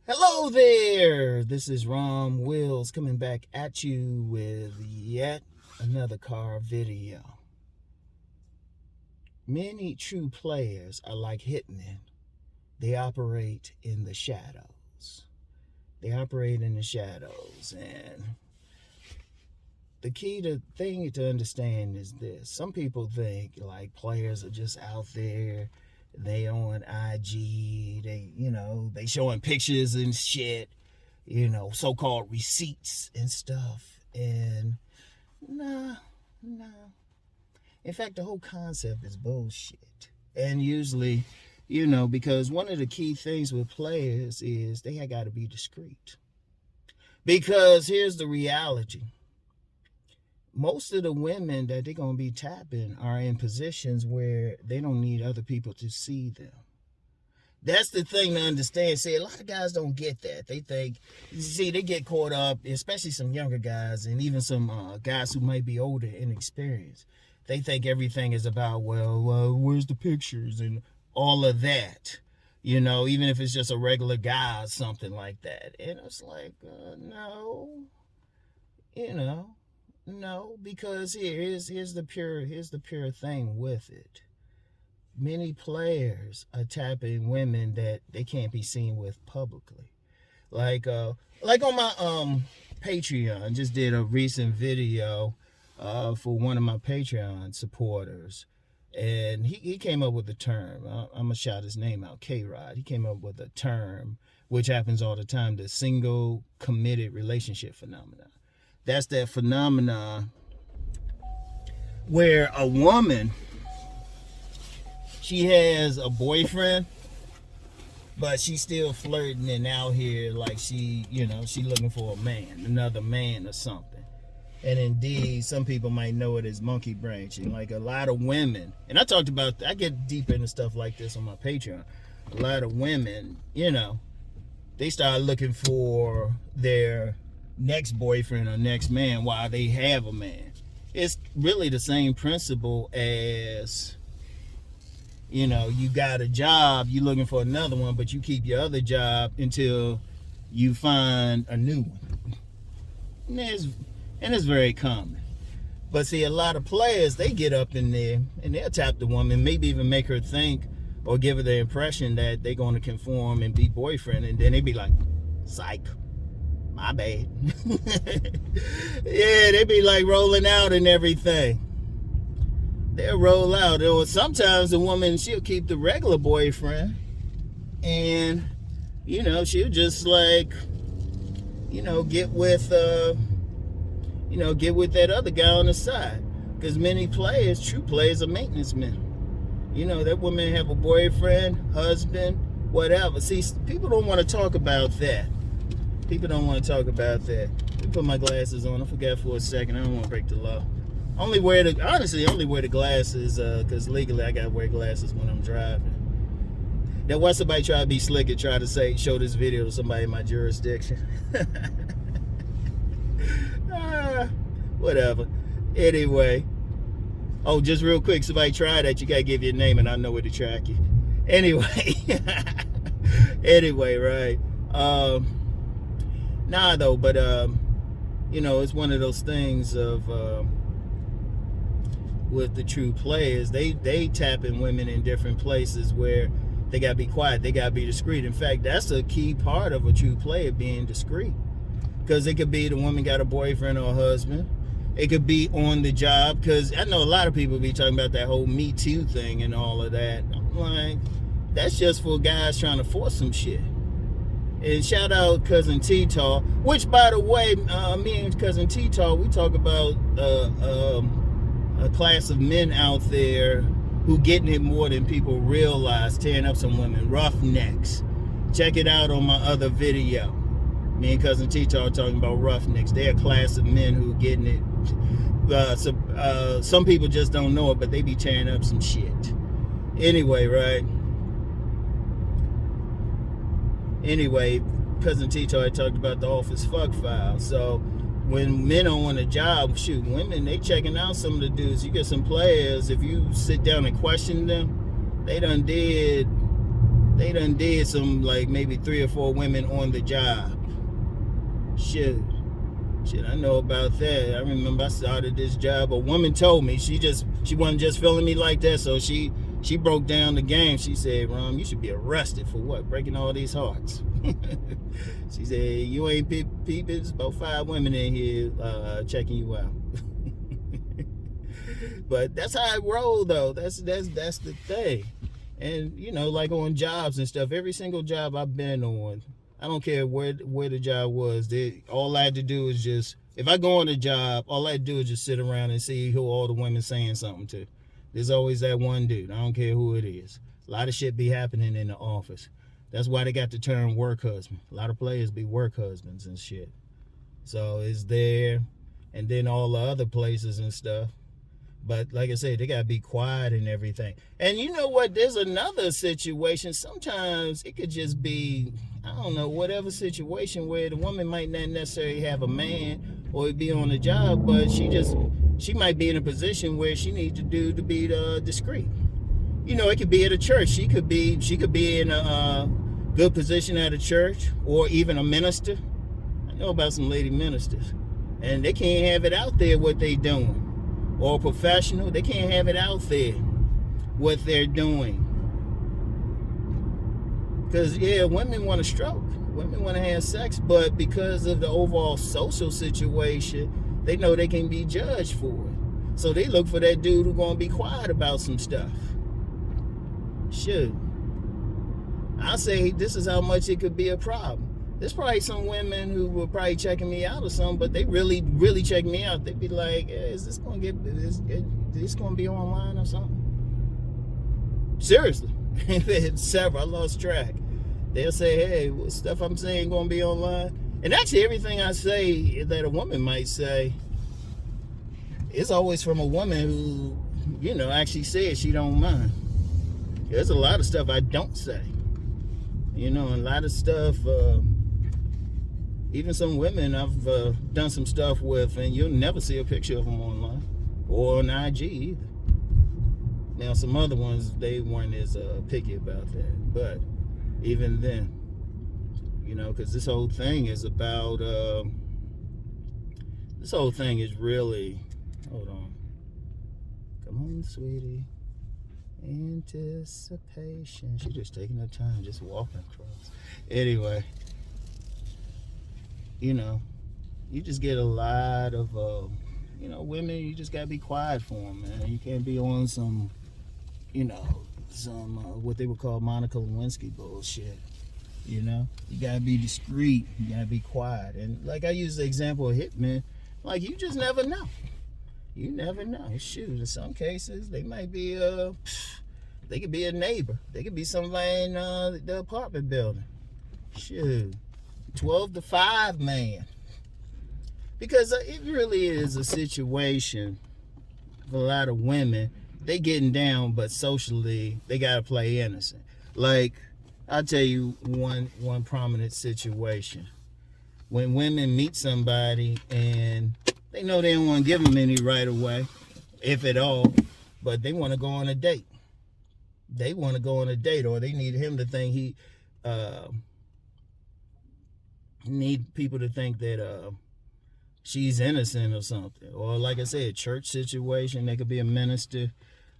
Hello there, this is Rom Wills coming back at you with yet another car video. Many true players are like hitmen. They operate in the shadows. And the thing to understand is this. Some people think like players are just out there. They on IG, they showing pictures and shit, so-called receipts and stuff. And nah. In fact, the whole concept is bullshit. And usually, because one of the key things with players is they got to be discreet. Because here's the reality. Most of the women that they're going to be tapping are in positions where they don't need other people to see them. That's the thing to understand. See, a lot of guys don't get that. They think, they get caught up, especially some younger guys and even some guys who might be older and experienced. They think everything is about, where's the pictures and all of that. Even if it's just a regular guy or something like that. And it's like, no. No, because here's the pure thing with it. Many players are tapping women that they can't be seen with publicly. Like on my Patreon, just did a recent video for one of my Patreon supporters. And he came up with a term. I'm going to shout his name out, K-Rod. He came up with a term, which happens all the time, the single committed relationship phenomenon. That's that phenomenon where a woman, she has a boyfriend, but she's still flirting and out here like she looking for a man, another man or something. And indeed, some people might know it as monkey branching. Like a lot of women, and I get deep into stuff like this on my Patreon. A lot of women, they start looking for their next boyfriend or next man while they have a man. It's really the same principle as, you got a job, you looking for another one, but you keep your other job until you find a new one. And it's very common. But see, a lot of players, they get up in there and they'll tap the woman, maybe even make her think or give her the impression that they're going to conform and be boyfriend, and then they be like, psych. My bad. Yeah, they be like rolling out and everything. They'll roll out. Or sometimes the woman, she'll keep the regular boyfriend. And, she'll just like, get with that other guy on the side. Because many players, true players, are maintenance men. That woman have a boyfriend, husband, whatever. See, people don't want to talk about that. People don't want to talk about that. Let me put my glasses on. I forgot for a second. I don't want to break the law. Only wear the glasses because legally I got to wear glasses when I'm driving. Now, why somebody try to be slick and try to show this video to somebody in my jurisdiction? Whatever. Anyway. Oh, just real quick, somebody try that. You got to give your name and I know where to track you. Anyway. Anyway, right. Nah, though, but, it's one of those things of, with the true players, they tap in women in different places where they got to be quiet, they got to be discreet. In fact, that's a key part of a true player, being discreet. Because it could be the woman got a boyfriend or a husband. It could be on the job, because I know a lot of people be talking about that whole Me Too thing and all of that. I'm like, that's just for guys trying to force some shit. And shout out Cousin T Taw, which, by the way, me and Cousin T Taw, we talk about a class of men out there who getting it more than people realize, tearing up some women, roughnecks. Check it out on my other video. Me and Cousin T Taw talking about roughnecks. They're a class of men who getting it. Some people just don't know it, but they be tearing up some shit. Anyway, right? Anyway, Cousin T Taw talked about the office fuck file. So when men are on a job, shoot, women, they checking out some of the dudes. You get some players, if you sit down and question them, they done did They done did some, like, maybe 3 or 4 women on the job. Shit, I know about that. I remember I started this job. A woman told me she wasn't just feeling me like that, so she broke down the game. She said, Rom, you should be arrested for what? Breaking all these hearts. She said, you ain't peeping. There's about 5 women in here checking you out. But that's how I roll, though. That's the thing. And, you know, like on jobs and stuff, every single job I've been on, I don't care where the job was. All I had to do is just, if I go on a job, all I had to do is just sit around and see who all the women saying something to. There's always that one dude. I don't care who it is. A lot of shit be happening in the office. That's why they got the term work husband. A lot of players be work husbands and shit. So it's there. And then all the other places and stuff. But like I said, they got to be quiet and everything. And you know what? There's another situation. Sometimes it could just be, I don't know, whatever situation where the woman might not necessarily have a man or be on a job, but she might be in a position where she needs to be discreet. You know, it could be at a church. She could be in a good position at a church, or even a minister. I know about some lady ministers, and they can't have it out there what they doing. Or a professional, they can't have it out there what they're doing. Because, yeah, women want to stroke. Women want to have sex, but because of the overall social situation, they know they can be judged for it. So they look for that dude who's going to be quiet about some stuff. Shoot. I say this is how much it could be a problem. There's probably some women who were probably checking me out or something, but they really, really check me out. They'd be like, hey, is this going to be online or something? Seriously. Several. I lost track. They'll say, hey, what stuff I'm saying going to be online? And actually, everything I say that a woman might say is always from a woman who, you know, actually says she don't mind. There's a lot of stuff I don't say. You know, a lot of stuff... even some women I've done some stuff with, and you'll never see a picture of them online or on IG either. Now, some other ones, they weren't as picky about that. But even then, you know, because this whole thing is about, this whole thing is really, hold on. Come on, sweetie. Anticipation. She's just taking her time, just walking across. Anyway. You know, you just get a lot of, you know, women, you just got to be quiet for them, man. You can't be on some, you know, some, what they would call Monica Lewinsky bullshit, you know? You got to be discreet. You got to be quiet. And like I use the example of Hitmen, like you just never know. You never know. Shoot, in some cases, they might be, they could be a neighbor. They could be somebody in the apartment building. Shoot. 12 to 5 man, because it really is a situation for a lot of women. They getting down, but socially they gotta play innocent. Like, I'll tell you one prominent situation. When women meet somebody and they know they don't want to give them any right away, if at all, but they want to go on a date. They want to go on a date, or they need him to think he need people to think that she's innocent or something. Or like I said, church situation. They could be a minister.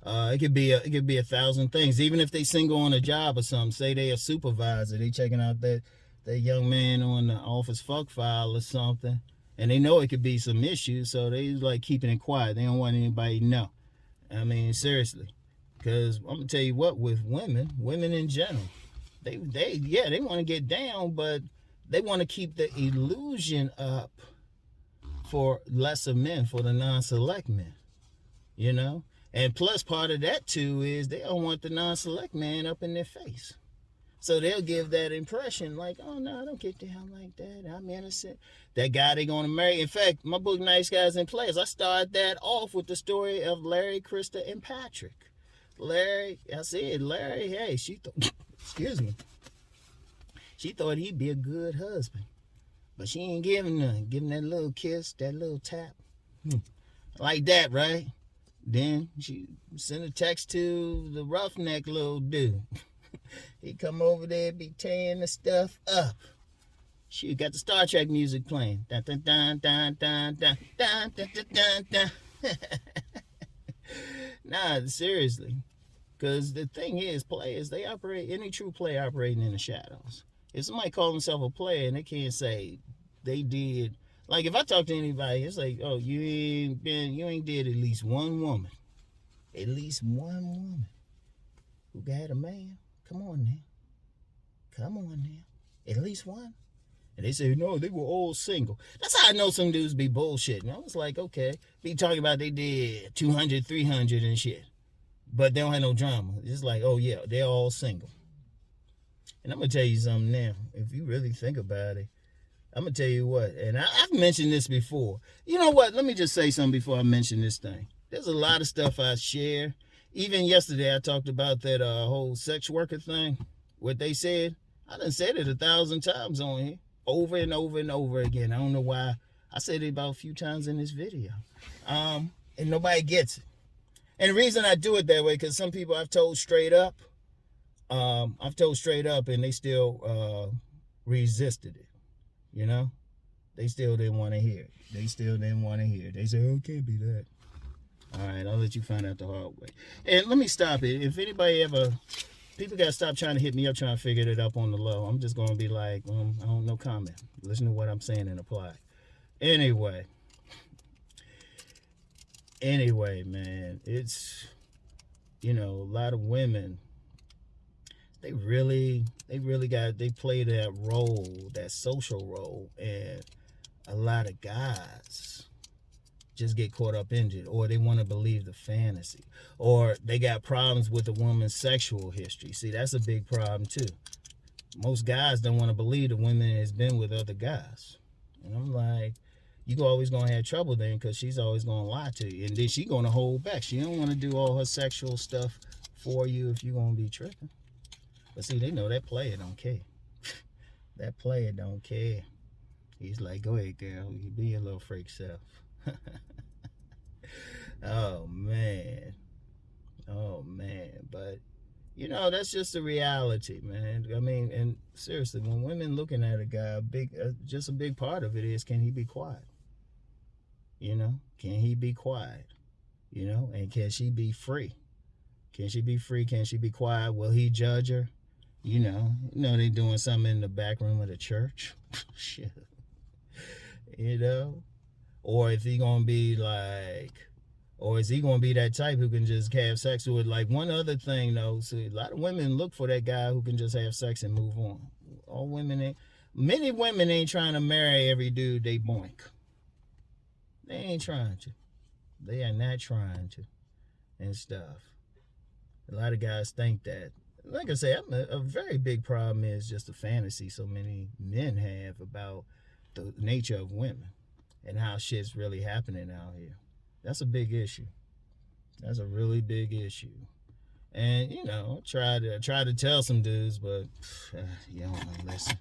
It could be 1,000 things. Even if they single on a job or something, say they a supervisor, they checking out that young man on the office fuck file or something, and they know it could be some issues, so they like keeping it quiet. They don't want anybody to know. I mean, seriously, because I'm gonna tell you what, with women in general, they want to get down, but they want to keep the illusion up for lesser men, for the non-select men, you know? And plus part of that too is they don't want the non-select man up in their face. So they'll give that impression like, oh no, I don't get down like that. I'm innocent. That guy they gonna marry. In fact, my book, Nice Guys and Players, I started that off with the story of Larry, Krista, and Patrick. Larry, I said, Larry, hey, excuse me. She thought he'd be a good husband, but she ain't giving none. Giving that little kiss, that little tap, like that, right? Then she sent a text to the roughneck little dude. He come over there, be tearing the stuff up. Shoot, got the Star Trek music playing. Dun, dun, dun, dun, dun, dun, dun, dun, dun, dun, dun. Nah, seriously. Because the thing is, players, they operate, any true player operating in the shadows. If somebody calls himself a player and they can't say they did, like if I talk to anybody, it's like, oh, you ain't did at least one woman. At least one woman who got a man. Come on now. Come on now. At least one. And they say, no, they were all single. That's how I know some dudes be bullshitting. I was like, okay. Be talking about they did 200, 300 and shit. But they don't have no drama. It's like, oh, yeah, they're all single. And I'm going to tell you something now. If you really think about it, I'm going to tell you what. And I've mentioned this before. You know what? Let me just say something before I mention this thing. There's a lot of stuff I share. Even yesterday, I talked about that whole sex worker thing. What they said. I done said it 1,000 times on here. Over and over and over again. I don't know why. I said it about a few times in this video. And nobody gets it. And the reason I do it that way, because some people I've told straight up, and they still resisted it. You know? They still didn't want to hear it. They still didn't want to hear it. They say, oh, it can't be that. All right, I'll let you find out the hard way. And let me stop it. If anybody ever... People got to stop trying to hit me up, trying to figure it up on the low. I'm just going to be like, I don't know, comment. Listen to what I'm saying and apply. Anyway, man, it's, a lot of women, they play that role, that social role, and a lot of guys just get caught up in it, or they want to believe the fantasy, or they got problems with the woman's sexual history. See, that's a big problem too. Most guys don't want to believe the woman has been with other guys. And I'm like, you always going to have trouble then, because she's always going to lie to you. And then she's going to hold back. She don't want to do all her sexual stuff for you if you're going to be tripping. But see, they know that player don't care. That player don't care. He's like, go ahead, girl. You be your little freak self. Oh man, but that's just the reality, man. I mean, and seriously, when women looking at a guy, just a big part of it is, can he be quiet? Can he be quiet? And can she be free? Can she be free? Can she be quiet? Will he judge her? They doing something in the back room of the church. Shit. Or if he gonna be like, or is he gonna be that type who can just have sex with? Like, one other thing though, see, a lot of women look for that guy who can just have sex and move on. Many women ain't trying to marry every dude they boink. They ain't trying to. They are not trying to, and stuff. A lot of guys think that. Like I say, a very big problem is just the fantasy so many men have about the nature of women. And how shit's really happening out here. That's a big issue. That's a really big issue. And, try to tell some dudes, but you don't listen.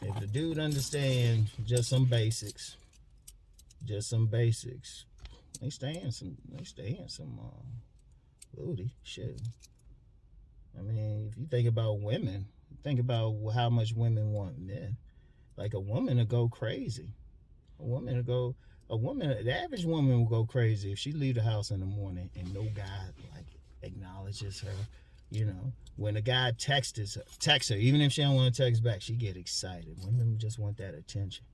If the dude understands just some basics, they stay in some booty shit. I mean, if you think about women, think about how much women want men. Like, a woman will go crazy. The average woman will go crazy if she leave the house in the morning and no guy acknowledges her. When a guy texts her, even if she don't want to text back, she get excited. Women just want that attention.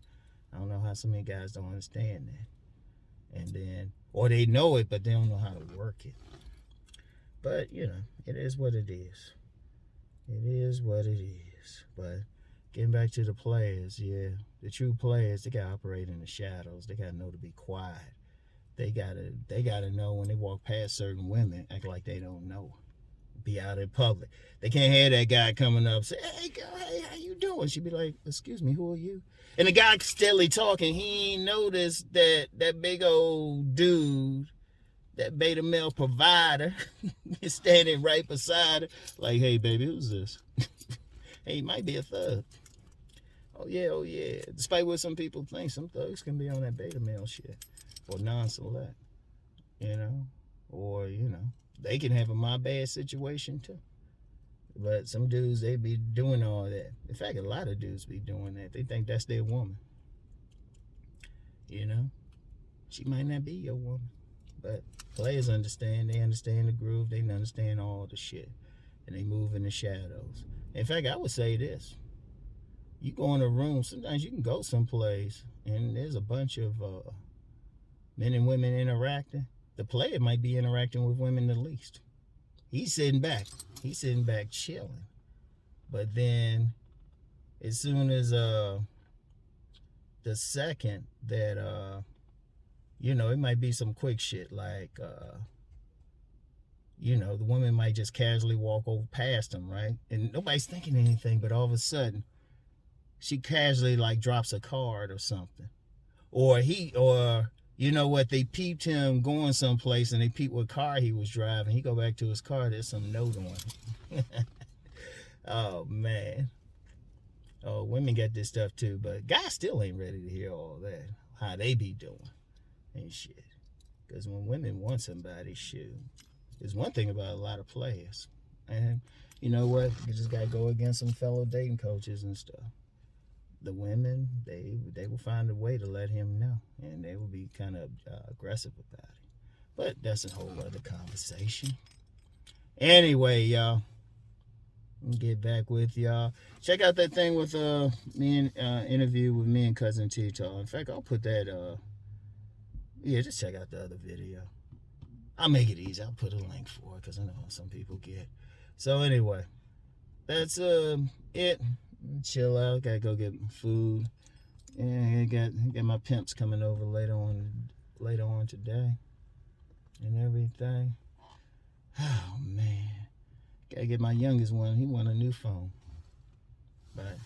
I don't know how so many guys don't understand that. And then, or they know it, but they don't know how to work it. But, it is what it is. It is what it is. But getting back to the players, yeah. The true players, they gotta operate in the shadows. They gotta know to be quiet. They gotta know when they walk past certain women, act like they don't know. Be out in public. They can't have that guy coming up, say, hey girl, hey, how you doing? She'd be like, excuse me, who are you? And the guy steadily talking, he ain't noticed that big old dude, that beta male provider, is standing right beside her. Like, hey baby, who's this? Hey, he might be a thug. Oh yeah. Despite what some people think, some thugs can be on that beta male shit. Or non-select. Or, they can have a my bad situation too. But some dudes, they be doing all that. In fact, a lot of dudes be doing that. They think that's their woman. You know? She might not be your woman. But players understand. They understand the groove. They understand all the shit. And they move in the shadows. In fact, I would say this. You go in a room, sometimes you can go someplace, and there's a bunch of men and women interacting. The player might be interacting with women the least. He's sitting back. He's sitting back chilling. But then, as soon as the second that, you know, it might be some quick shit like, you know, the woman might just casually walk over past him, right? And nobody's thinking anything, but all of a sudden, she casually like drops a card or something. Or you know what, they peeped him going someplace and they peeped what car he was driving. He go back to his car, there's some note on it. Oh, man. Oh, women get this stuff too, but guys still ain't ready to hear all that. How they be doing and shit. Because when women want somebody, shoot. There's one thing about a lot of players. And you know what? You just got to go against some fellow dating coaches and stuff. The women, they will find a way to let him know. And they will be kind of aggressive about it. But that's a whole other conversation. Anyway, y'all. Get back with y'all. Check out that thing with me and interview with me and Cousin T Taw. In fact, I'll put that yeah, just check out the other video. I'll make it easy. I'll put a link for it because I know how some people get. So anyway, that's it. Chill out. Gotta go get food. And I got my pimps coming over later on today and everything. Oh man. Gotta get my youngest one. He want a new phone. But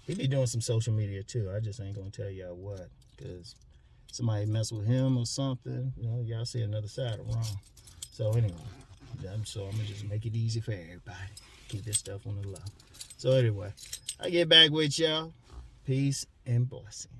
he be doing some social media too. I just ain't gonna tell y'all what. Because somebody mess with him or something. You know, y'all see another side of Rom. So anyway. I'm gonna just make it easy for everybody. Keep this stuff on the low. So anyway. I get back with y'all. Peace and blessings.